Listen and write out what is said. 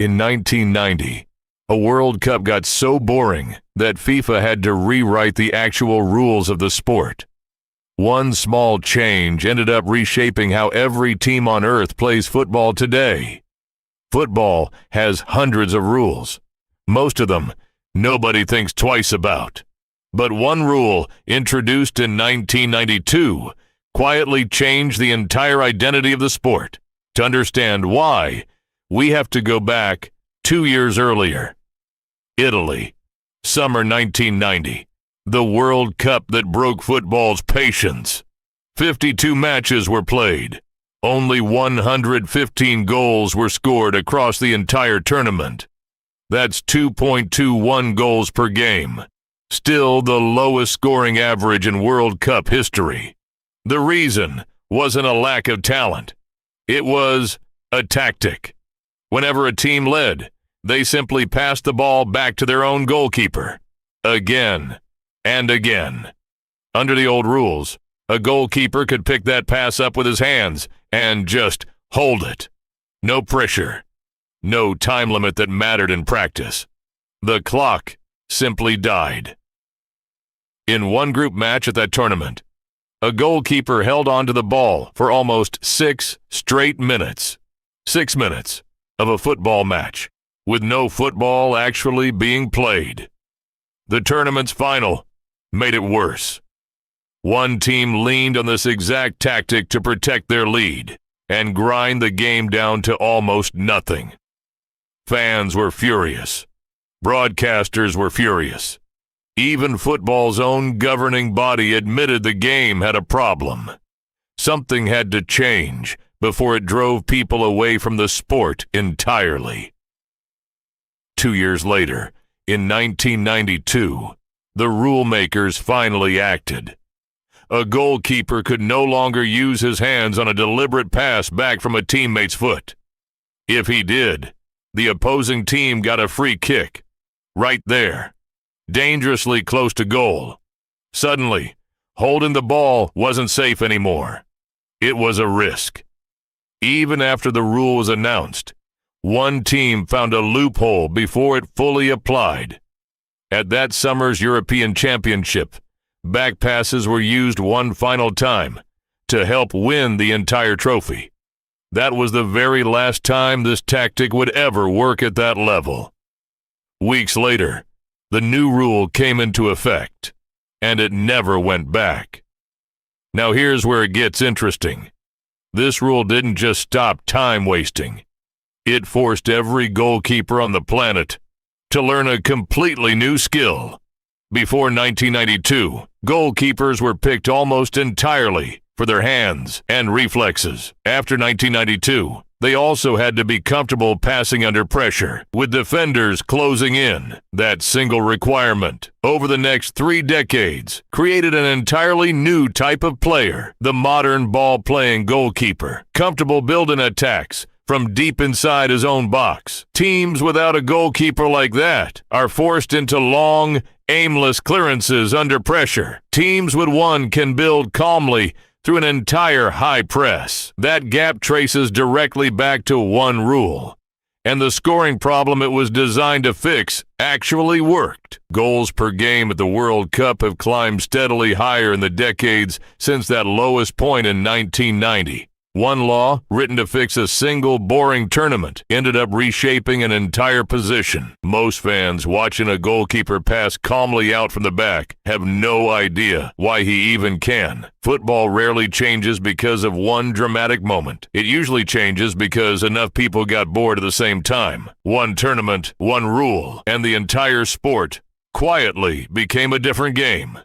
In 1990, a World Cup got so boring that FIFA had to rewrite the actual rules of the sport. One small change ended up reshaping how every team on Earth plays football today. Football has hundreds of rules. Most of them nobody thinks twice about. But one rule, introduced in 1992, quietly changed the entire identity of the sport. To understand why, we have to go back 2 years earlier. Italy, summer 1990. The World Cup that broke football's patience. 52 matches were played. Only 115 goals were scored across the entire tournament. That's 2.21 goals per game. Still the lowest scoring average in World Cup history. The reason wasn't a lack of talent. It was a tactic. Whenever a team led, they simply passed the ball back to their own goalkeeper. Again and again. Under the old rules, a goalkeeper could pick that pass up with his hands and just hold it. No pressure. No time limit that mattered in practice. The clock simply died. In one group match at that tournament, a goalkeeper held onto the ball for almost 6 straight minutes. 6 minutes of a football match, with no football actually being played. The tournament's final made it worse. One team leaned on this exact tactic to protect their lead and grind the game down to almost nothing. Fans were furious. Broadcasters were furious. Even football's own governing body admitted the game had a problem. Something had to change before it drove people away from the sport entirely. 2 years later, in 1992, the rule makers finally acted. A goalkeeper could no longer use his hands on a deliberate pass back from a teammate's foot. If he did, the opposing team got a free kick. Right there. Dangerously close to goal. Suddenly, holding the ball wasn't safe anymore. It was a risk. Even after the rule was announced, one team found a loophole before it fully applied. At that summer's European Championship, back passes were used one final time to help win the entire trophy. That was the very last time this tactic would ever work at that level. Weeks later, the new rule came into effect, and it never went back. Now here's where it gets interesting. This rule didn't just stop time wasting. It forced every goalkeeper on the planet to learn a completely new skill. Before 1992, goalkeepers were picked almost entirely for their hands and reflexes. After 1992, they also had to be comfortable passing under pressure, with defenders closing in. That single requirement, over the next 3 decades, created an entirely new type of player, the modern ball-playing goalkeeper, comfortable building attacks from deep inside his own box. Teams without a goalkeeper like that are forced into long, aimless clearances under pressure. Teams with one can build calmly through an entire high press. That gap traces directly back to one rule, and the scoring problem it was designed to fix actually worked. Goals per game at the World Cup have climbed steadily higher in the decades since that lowest point in 1990. One law, written to fix a single boring tournament, ended up reshaping an entire position. Most fans watching a goalkeeper pass calmly out from the back have no idea why he even can. Football rarely changes because of one dramatic moment. It usually changes because enough people got bored at the same time. One tournament, one rule, and the entire sport quietly became a different game.